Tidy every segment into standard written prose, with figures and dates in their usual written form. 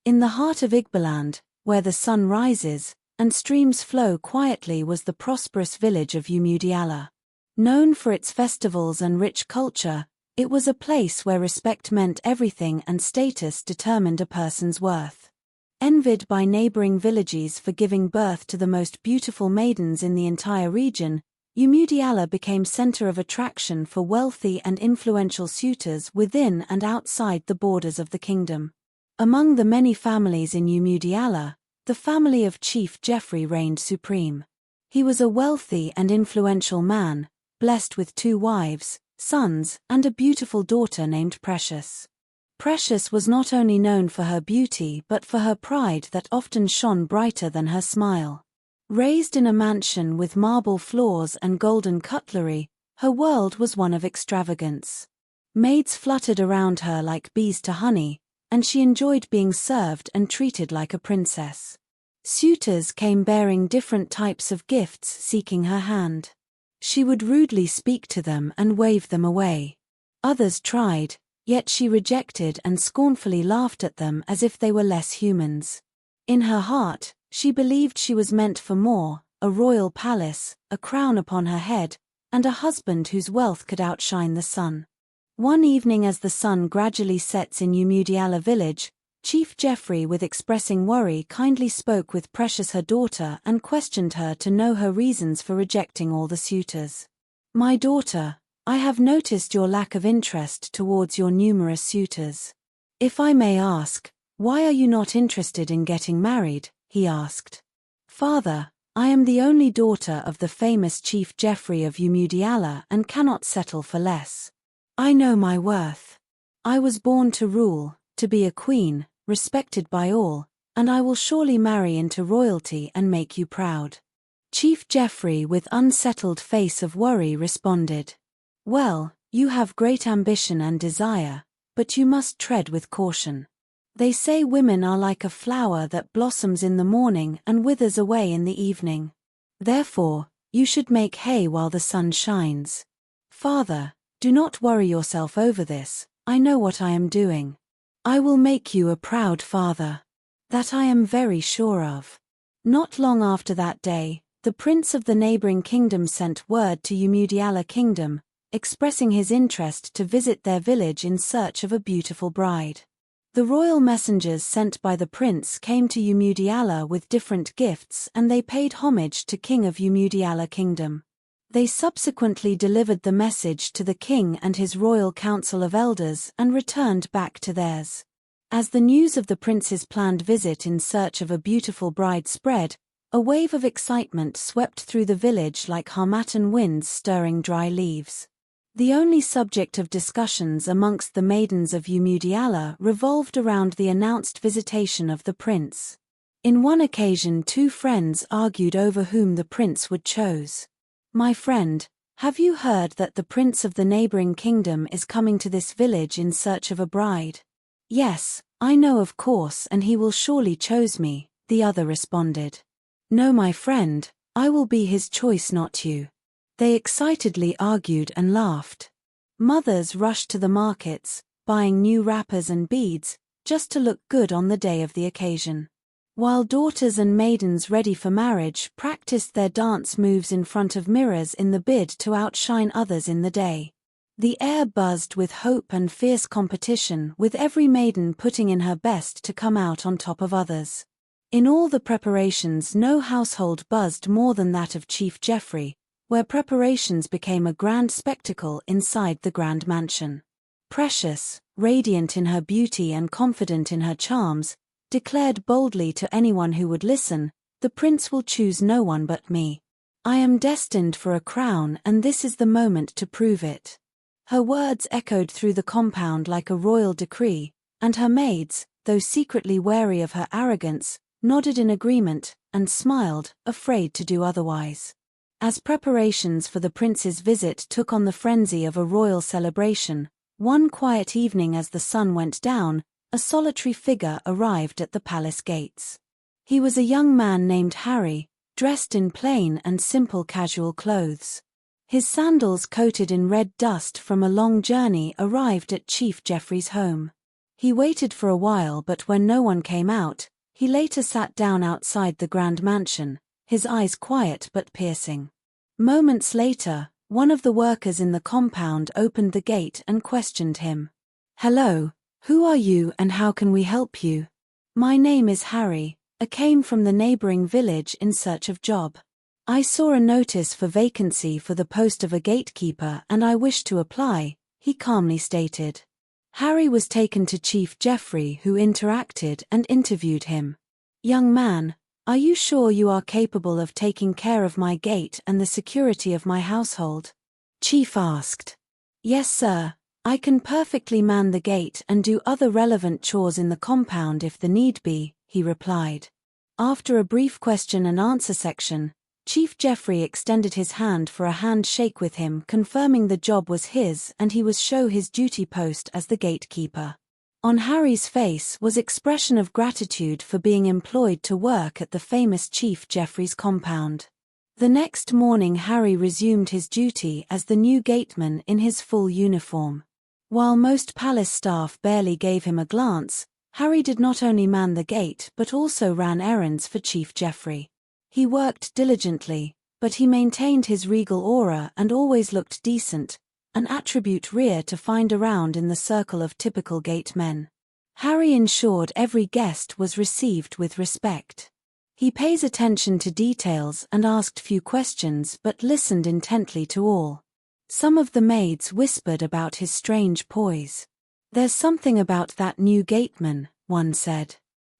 In the heart of Igboland, where the sun rises and streams flow quietly, was the prosperous village of Umudiala. Known for its festivals and rich culture, it was a place where respect meant everything and status determined a person's worth. Envied by neighboring villages for giving birth to the most beautiful maidens in the entire region, Umudiala became center of attraction for wealthy and influential suitors within and outside the borders of the kingdom. Among the many families in Umudiala, the family of Chief Geoffrey reigned supreme. He was a wealthy and influential man, blessed with 2 wives, sons, and a beautiful daughter named Precious. Precious was not only known for her beauty but for her pride that often shone brighter than her smile. Raised in a mansion with marble floors and golden cutlery, her world was one of extravagance. Maids fluttered around her like bees to honey, and she enjoyed being served and treated like a princess. Suitors came bearing different types of gifts seeking her hand. She would rudely speak to them and wave them away. Others tried, yet she rejected and scornfully laughed at them as if they were less humans. In her heart, she believed she was meant for more: a royal palace, a crown upon her head, and a husband whose wealth could outshine the sun. One evening, as the sun gradually sets in Umudiala village, Chief Geoffrey, with expressing worry, kindly spoke with Precious, her daughter, and questioned her to know her reasons for rejecting all the suitors. "My daughter, I have noticed your lack of interest towards your numerous suitors. If I may ask, why are you not interested in getting married?" he asked. "Father, I am the only daughter of the famous Chief Geoffrey of Umudiala and cannot settle for less. I know my worth. I was born to rule, to be a queen, respected by all, and I will surely marry into royalty and make you proud." Chief Geoffrey, with unsettled face of worry, responded, "Well, you have great ambition and desire, but you must tread with caution. They say women are like a flower that blossoms in the morning and withers away in the evening. Therefore, you should make hay while the sun shines. Father, do not worry yourself over this. I know what I am doing. I will make you a proud father. That I am very sure of." Not long after that day, the prince of the neighboring kingdom sent word to Umudiala kingdom, expressing his interest to visit their village in search of a beautiful bride. The royal messengers sent by the prince came to Umudiala with different gifts, and they paid homage to King of Umudiala kingdom. They subsequently delivered the message to the king and his royal council of elders and returned back to theirs. As the news of the prince's planned visit in search of a beautiful bride spread, a wave of excitement swept through the village like harmattan winds stirring dry leaves. The only subject of discussions amongst the maidens of Umudiala revolved around the announced visitation of the prince. In one occasion, 2 friends argued over whom the prince would choose. "My friend, have you heard that the prince of the neighboring kingdom is coming to this village in search of a bride?" "Yes, I know, of course, and he will surely choose me," the other responded. "No, my friend, I will be his choice, not you." They excitedly argued and laughed. Mothers rushed to the markets, buying new wrappers and beads, just to look good on the day of the occasion. While daughters and maidens ready for marriage practiced their dance moves in front of mirrors in the bid to outshine others in the day. The air buzzed with hope and fierce competition, with every maiden putting in her best to come out on top of others. In all the preparations, no household buzzed more than that of Chief Geoffrey, where preparations became a grand spectacle inside the grand mansion. Precious, radiant in her beauty and confident in her charms, declared boldly to anyone who would listen, "The prince will choose no one but me. I am destined for a crown, and this is the moment to prove it." Her words echoed through the compound like a royal decree, and her maids, though secretly wary of her arrogance, nodded in agreement and smiled, afraid to do otherwise. As preparations for the prince's visit took on the frenzy of a royal celebration, one quiet evening as the sun went down, a solitary figure arrived at the palace gates. He was a young man named Harry, dressed in plain and simple casual clothes. His sandals, coated in red dust from a long journey, arrived at Chief Geoffrey's home. He waited for a while, but when no one came out, he later sat down outside the grand mansion, his eyes quiet but piercing. Moments later, one of the workers in the compound opened the gate and questioned him. "Hello, who are you and how can we help you?" "My name is Harry. I came from the neighboring village in search of job. I saw a notice for vacancy for the post of a gatekeeper and I wish to apply," he calmly stated. Harry was taken to Chief Jeffrey, who interacted and interviewed him. "Young man, are you sure you are capable of taking care of my gate and the security of my household?" Chief asked. "Yes, sir. I can perfectly man the gate and do other relevant chores in the compound if the need be," he replied. After a brief question and answer section, Chief Jeffrey extended his hand for a handshake with him, confirming the job was his and he was shown his duty post as the gatekeeper. On Harry's face was expression of gratitude for being employed to work at the famous Chief Jeffrey's compound. The next morning Harry resumed his duty as the new gateman in his full uniform. While most palace staff barely gave him a glance, Harry did not only man the gate but also ran errands for Chief Jeffrey. He worked diligently, but he maintained his regal aura and always looked decent, an attribute rare to find around in the circle of typical gatemen. Harry ensured every guest was received with respect. He pays attention to details and asked few questions but listened intently to all. Some of the maids whispered about his strange poise. "There's something about that new gateman," one said.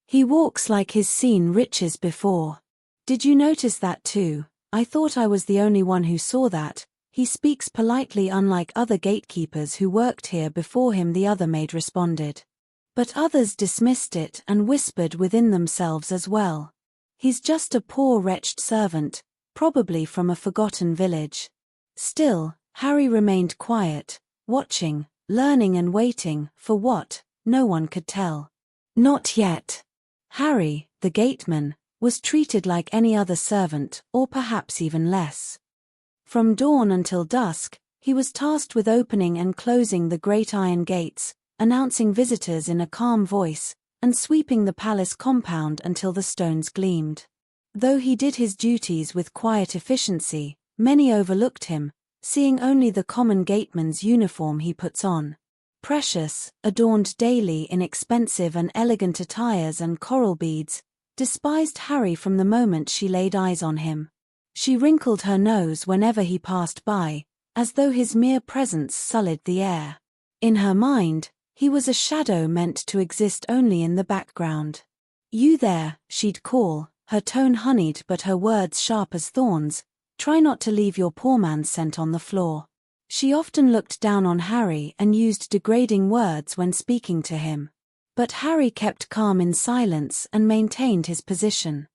"He walks like he's seen riches before." "Did you notice that too? I thought I was the only one who saw that. He speaks politely unlike other gatekeepers who worked here before him," the other maid responded. But others dismissed it and whispered within themselves as well. "He's just a poor wretched servant, probably from a forgotten village." Still, Harry remained quiet, watching, learning and waiting for what, no one could tell. Not yet. Harry, the gateman, was treated like any other servant, or perhaps even less. From dawn until dusk, he was tasked with opening and closing the great iron gates, announcing visitors in a calm voice, and sweeping the palace compound until the stones gleamed. Though he did his duties with quiet efficiency, many overlooked him, seeing only the common gateman's uniform he puts on. Precious, adorned daily in expensive and elegant attires and coral beads, despised Harry from the moment she laid eyes on him. She wrinkled her nose whenever he passed by, as though his mere presence sullied the air. In her mind, he was a shadow meant to exist only in the background. "You there," she'd call, her tone honeyed but her words sharp as thorns. "Try not to leave your poor man's scent on the floor." She often looked down on Harry and used degrading words when speaking to him. But Harry kept calm in silence and maintained his position.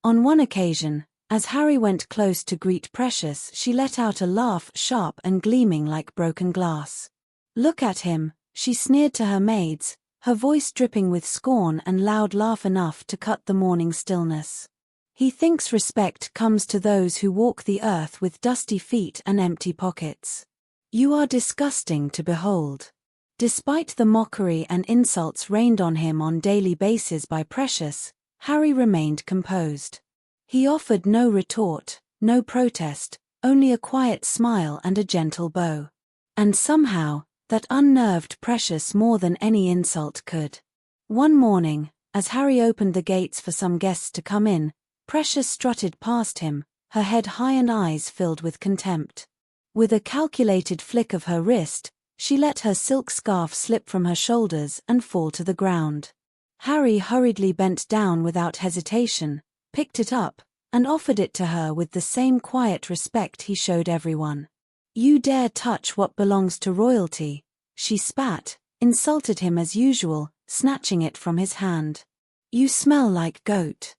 On one occasion, as Harry went close to greet Precious, she let out a laugh sharp and gleaming like broken glass. "Look at him," she sneered to her maids, her voice dripping with scorn and loud laugh enough to cut the morning stillness. "He thinks respect comes to those who walk the earth with dusty feet and empty pockets. You are disgusting to behold." Despite the mockery and insults rained on him on daily basis by Precious, Harry remained composed. He offered no retort, no protest, only a quiet smile and a gentle bow. And somehow, that unnerved Precious more than any insult could. One morning, as Harry opened the gates for some guests to come in, Precious strutted past him, her head high and eyes filled with contempt. With a calculated flick of her wrist, she let her silk scarf slip from her shoulders and fall to the ground. Harry hurriedly bent down without hesitation, picked it up, and offered it to her with the same quiet respect he showed everyone. "You dare touch what belongs to royalty," she spat, insulted him as usual, snatching it from his hand. "You smell like goat.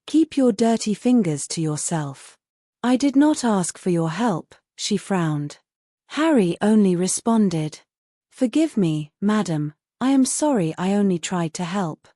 Keep your dirty fingers to yourself." "I did not ask for your help," she frowned. Harry only responded, "Forgive me, madam, I am sorry, I only tried to help."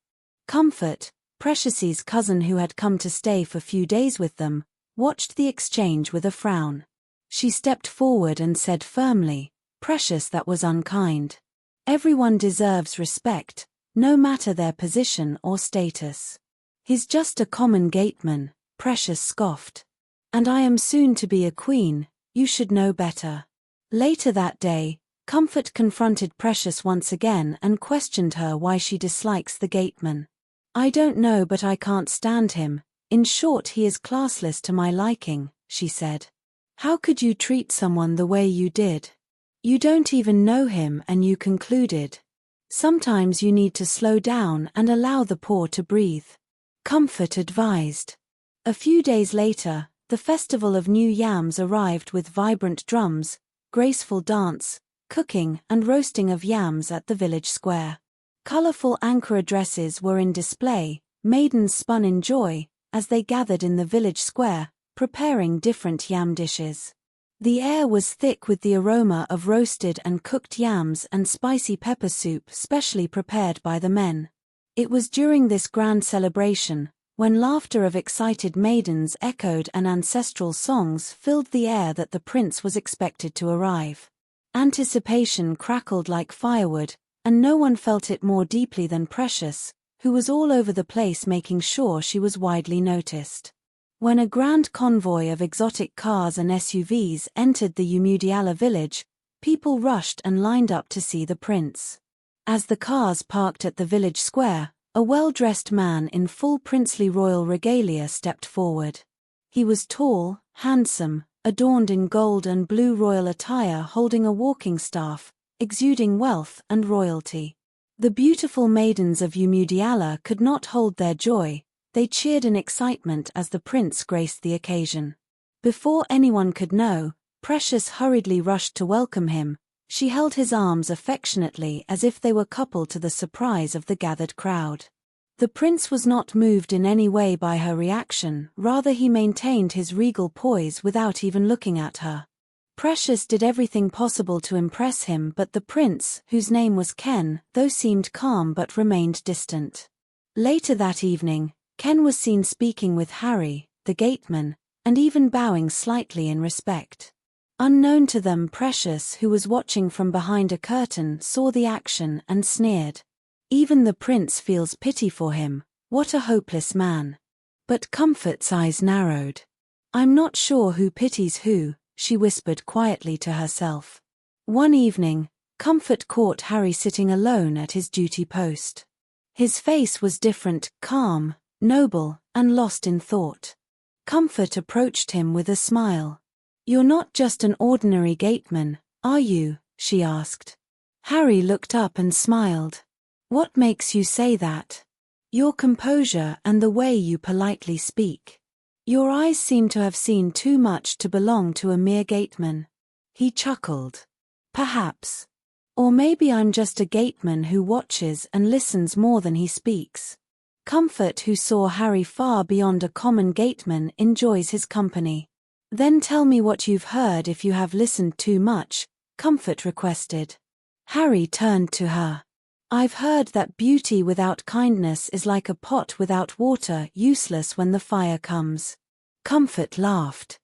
Comfort, Precious's cousin who had come to stay for few days with them, watched the exchange with a frown. She stepped forward and said firmly, "Precious, that was unkind. Everyone deserves respect, no matter their position or status. He's just a common gateman, Precious scoffed. And I am soon to be a queen, you should know better. Later that day, Comfort confronted Precious once again and questioned her why she dislikes the gateman. I don't know, but I can't stand him. In short, he is classless to my liking, she said. How could you treat someone the way you did? You don't even know him, and you concluded. Sometimes you need to slow down and allow the poor to breathe. Comfort advised. A few days later, the festival of New Yams arrived with vibrant drums, graceful dance, cooking and roasting of yams at the village square. Colorful Ankara dresses were in display, maidens spun in joy, as they gathered in the village square, preparing different yam dishes. The air was thick with the aroma of roasted and cooked yams and spicy pepper soup specially prepared by the men. It was during this grand celebration, when laughter of excited maidens echoed and ancestral songs filled the air, that the prince was expected to arrive. Anticipation crackled like firewood, and no one felt it more deeply than Precious, who was all over the place making sure she was widely noticed. When a grand convoy of exotic cars and SUVs entered the Umudiala village, people rushed and lined up to see the prince. As the cars parked at the village square, a well-dressed man in full princely royal regalia stepped forward. He was tall, handsome, adorned in gold and blue royal attire, holding a walking staff, exuding wealth and royalty. The beautiful maidens of Umudiala could not hold their joy. They cheered in excitement as the prince graced the occasion. Before anyone could know, Precious hurriedly rushed to welcome him. She held his arms affectionately as if they were coupled, to the surprise of the gathered crowd. The prince was not moved in any way by her reaction, rather he maintained his regal poise without even looking at her. Precious did everything possible to impress him, but the prince, whose name was Ken, though seemed calm but remained distant. Later that evening, Ken was seen speaking with Harry, the gateman, and even bowing slightly in respect. Unknown to them, Precious, who was watching from behind a curtain, saw the action and sneered. Even the prince feels pity for him, what a hopeless man. But Comfort's eyes narrowed. I'm not sure who pities who, she whispered quietly to herself. One evening, Comfort caught Harry sitting alone at his duty post. His face was different, calm, noble, and lost in thought. Comfort approached him with a smile. You're not just an ordinary gateman, are you? She asked. Harry looked up and smiled. What makes you say that? Your composure and the way you politely speak. Your eyes seem to have seen too much to belong to a mere gateman. He chuckled. Perhaps. Or maybe I'm just a gateman who watches and listens more than he speaks. Comfort, who saw Harry far beyond a common gateman, enjoys his company. Then tell me what you've heard if you have listened too much, Comfort requested. Harry turned to her. I've heard that beauty without kindness is like a pot without water, useless when the fire comes. Comfort laughed.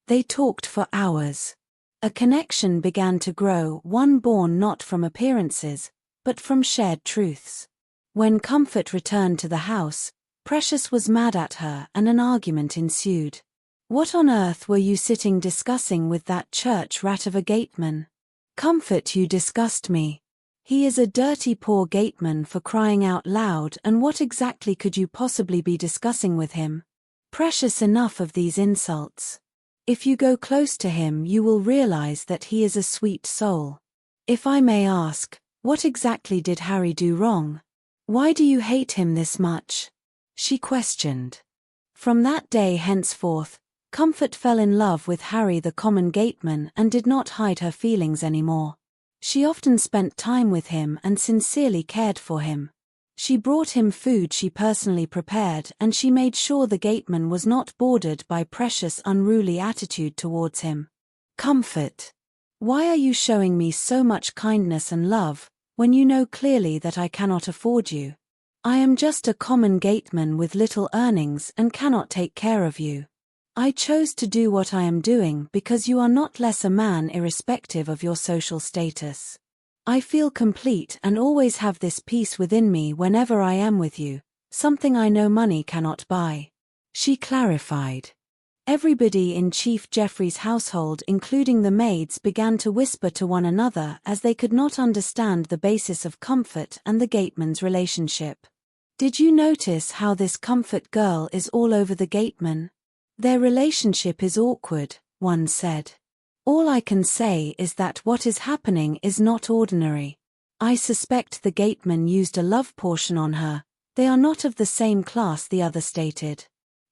They talked for hours. A connection began to grow, one born not from appearances, but from shared truths. When Comfort returned to the house, Precious was mad at her and an argument ensued. What on earth were you sitting discussing with that church rat of a gateman? Comfort, you disgust me. He is a dirty poor gateman, for crying out loud, and what exactly could you possibly be discussing with him? Precious, enough of these insults. If you go close to him you will realize that he is a sweet soul. If I may ask, what exactly did Harry do wrong? Why do you hate him this much? She questioned. From that day henceforth, Comfort fell in love with Harry the common gateman and did not hide her feelings anymore. She often spent time with him and sincerely cared for him. She brought him food she personally prepared, and she made sure the gateman was not bothered by Precious' unruly attitude towards him. Comfort. Why are you showing me so much kindness and love, when you know clearly that I cannot afford you? I am just a common gateman with little earnings and cannot take care of you. I chose to do what I am doing because you are not less a man irrespective of your social status. I feel complete and always have this peace within me whenever I am with you, something I know money cannot buy. She clarified. Everybody in Chief Geoffrey's household, including the maids, began to whisper to one another as they could not understand the basis of Comfort and the Gateman's relationship. Did you notice how this Comfort girl is all over the Gateman? Their relationship is awkward, one said. All I can say is that what is happening is not ordinary. I suspect the Gateman used a love potion on her. They are not of the same class, the other stated.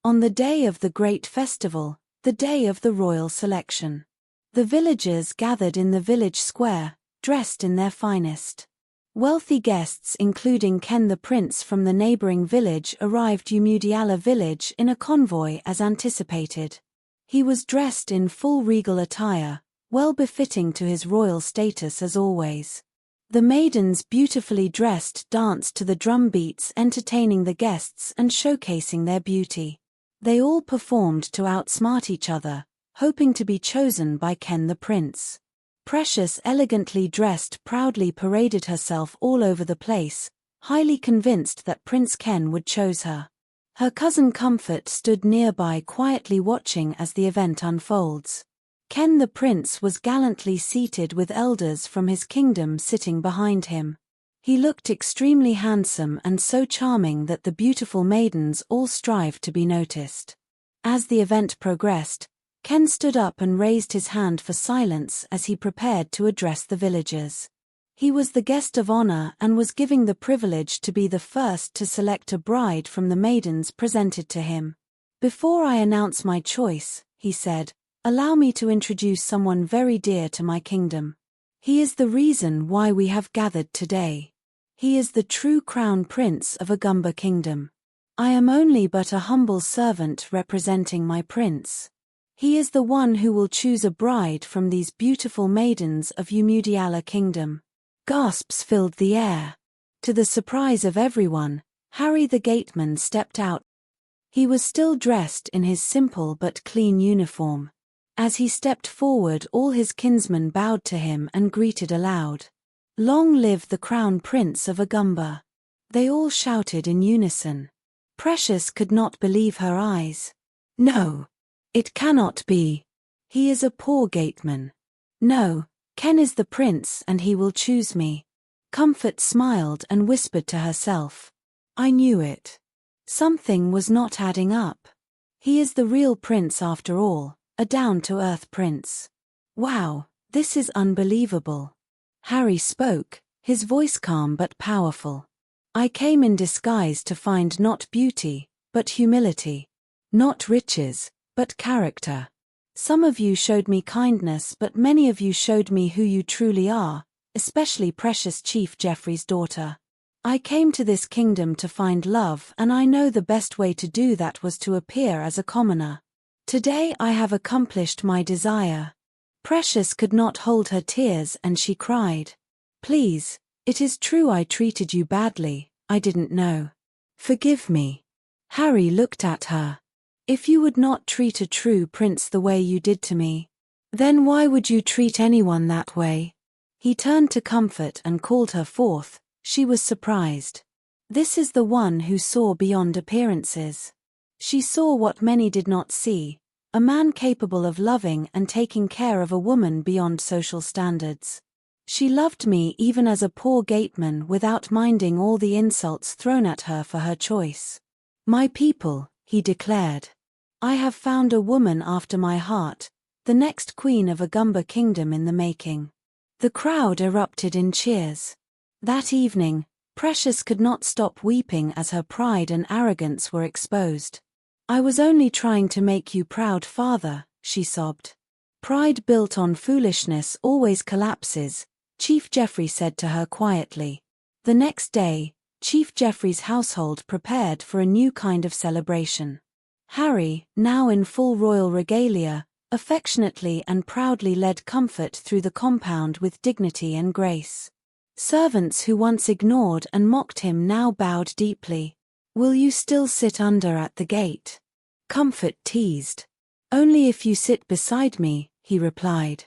On the day of the great festival, the day of the royal selection, the villagers gathered in the village square, dressed in their finest. Wealthy guests including Ken the prince from the neighboring village arrived Umudiala village in a convoy as anticipated. He was dressed in full regal attire, well befitting to his royal status as always. The maidens, beautifully dressed, danced to the drum beats, entertaining the guests and showcasing their beauty. They all performed to outsmart each other, hoping to be chosen by Ken the prince. Precious, elegantly dressed, proudly paraded herself all over the place, highly convinced that Prince Ken would choose her. Her cousin Comfort stood nearby quietly watching as the event unfolds. Ken the prince was gallantly seated with elders from his kingdom sitting behind him. He looked extremely handsome and so charming that the beautiful maidens all strived to be noticed. As the event progressed, Ken stood up and raised his hand for silence as he prepared to address the villagers. He was the guest of honor and was given the privilege to be the first to select a bride from the maidens presented to him. Before I announce my choice, he said, allow me to introduce someone very dear to my kingdom. He is the reason why we have gathered today. He is the true crown prince of Agumba kingdom. I am only but a humble servant representing my prince. He is the one who will choose a bride from these beautiful maidens of Umudiala kingdom. Gasps filled the air. To the surprise of everyone, Harry the Gateman stepped out. He was still dressed in his simple but clean uniform. As he stepped forward, all his kinsmen bowed to him and greeted aloud. Long live the crown prince of Agumba! They all shouted in unison. Precious could not believe her eyes. No! It cannot be. He is a poor gateman. No, Ken is the prince and he will choose me. Comfort smiled and whispered to herself. I knew it. Something was not adding up. He is the real prince after all, a down-to-earth prince. Wow, this is unbelievable. Harry spoke, his voice calm but powerful. I came in disguise to find not beauty, but humility. Not riches, but character. Some of you showed me kindness, but many of you showed me who you truly are, especially precious Chief Geoffrey's daughter. I came to this kingdom to find love, and I know the best way to do that was to appear as a commoner. Today I have accomplished my desire. Precious could not hold her tears and she cried. Please, it is true I treated you badly, I didn't know. Forgive me. Harry looked at her. If you would not treat a true prince the way you did to me, then why would you treat anyone that way? He turned to Comfort and called her forth. She was surprised. This is the one who saw beyond appearances. She saw what many did not see, a man capable of loving and taking care of a woman beyond social standards. She loved me even as a poor gateman without minding all the insults thrown at her for her choice. My people, he declared. I have found a woman after my heart, the next queen of Agumba kingdom in the making. The crowd erupted in cheers. That evening, Precious could not stop weeping as her pride and arrogance were exposed. I was only trying to make you proud, father, she sobbed. Pride built on foolishness always collapses, Chief Geoffrey said to her quietly. The next day, Chief Geoffrey's household prepared for a new kind of celebration. Harry, now in full royal regalia, affectionately and proudly led Comfort through the compound with dignity and grace. Servants who once ignored and mocked him now bowed deeply. Will you still sit under at the gate? Comfort teased. Only if you sit beside me, he replied.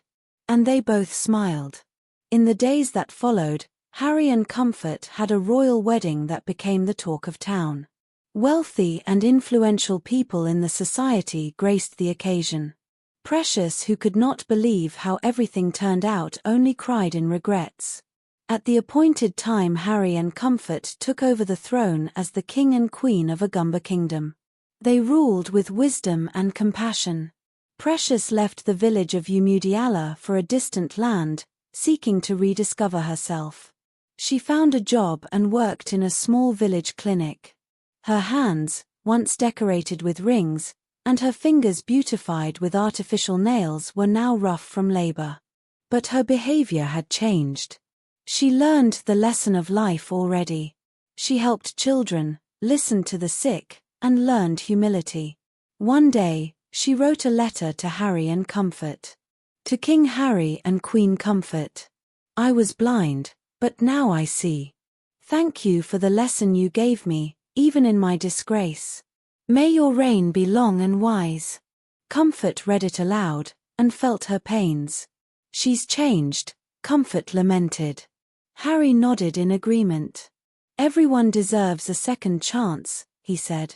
And they both smiled. In the days that followed, Harry and Comfort had a royal wedding that became the talk of town. Wealthy and influential people in the society graced the occasion. Precious, who could not believe how everything turned out, only cried in regrets. At the appointed time, Harry and Comfort took over the throne as the king and queen of Agumba Kingdom. They ruled with wisdom and compassion. Precious left the village of Umudiala for a distant land, seeking to rediscover herself. She found a job and worked in a small village clinic. Her hands, once decorated with rings, and her fingers beautified with artificial nails, were now rough from labor. But her behavior had changed. She learned the lesson of life already. She helped children, listened to the sick, and learned humility. One day, she wrote a letter to Harry and Comfort. To King Harry and Queen Comfort. I was blind, but now I see. Thank you for the lesson you gave me, even in my disgrace. May your reign be long and wise. Comfort read it aloud, and felt her pains. She's changed, Comfort lamented. Harry nodded in agreement. Everyone deserves a second chance, he said.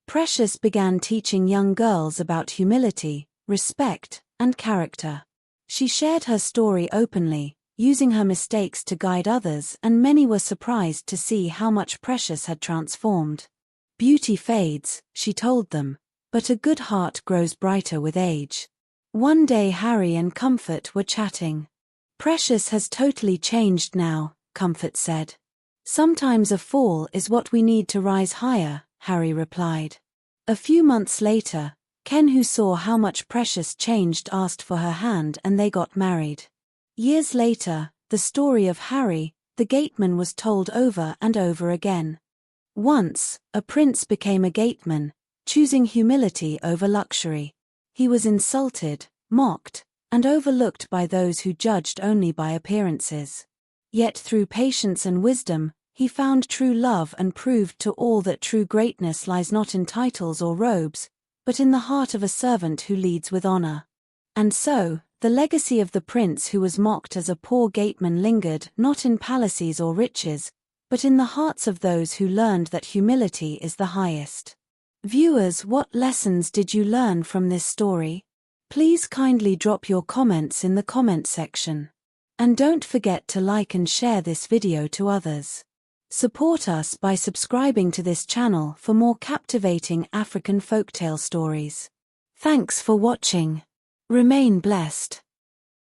Precious began teaching young girls about humility, respect, and character. She shared her story openly, using her mistakes to guide others, and many were surprised to see how much Precious had transformed. Beauty fades, she told them, but a good heart grows brighter with age. One day Harry and Comfort were chatting. Precious has totally changed now, Comfort said. Sometimes a fall is what we need to rise higher, Harry replied. A few months later, Ken, who saw how much Precious changed, asked for her hand and they got married. Years later, the story of Harry, the gateman, was told over and over again. Once, a prince became a gateman, choosing humility over luxury. He was insulted, mocked, and overlooked by those who judged only by appearances. Yet through patience and wisdom, he found true love and proved to all that true greatness lies not in titles or robes, but in the heart of a servant who leads with honor. And so, the legacy of the prince who was mocked as a poor gateman lingered not in palaces or riches, but in the hearts of those who learned that humility is the highest. Viewers, what lessons did you learn from this story? Please kindly drop your comments in the comment section. And don't forget to like and share this video to others. Support us by subscribing to this channel for more captivating African folktale stories. Thanks for watching. Remain blessed.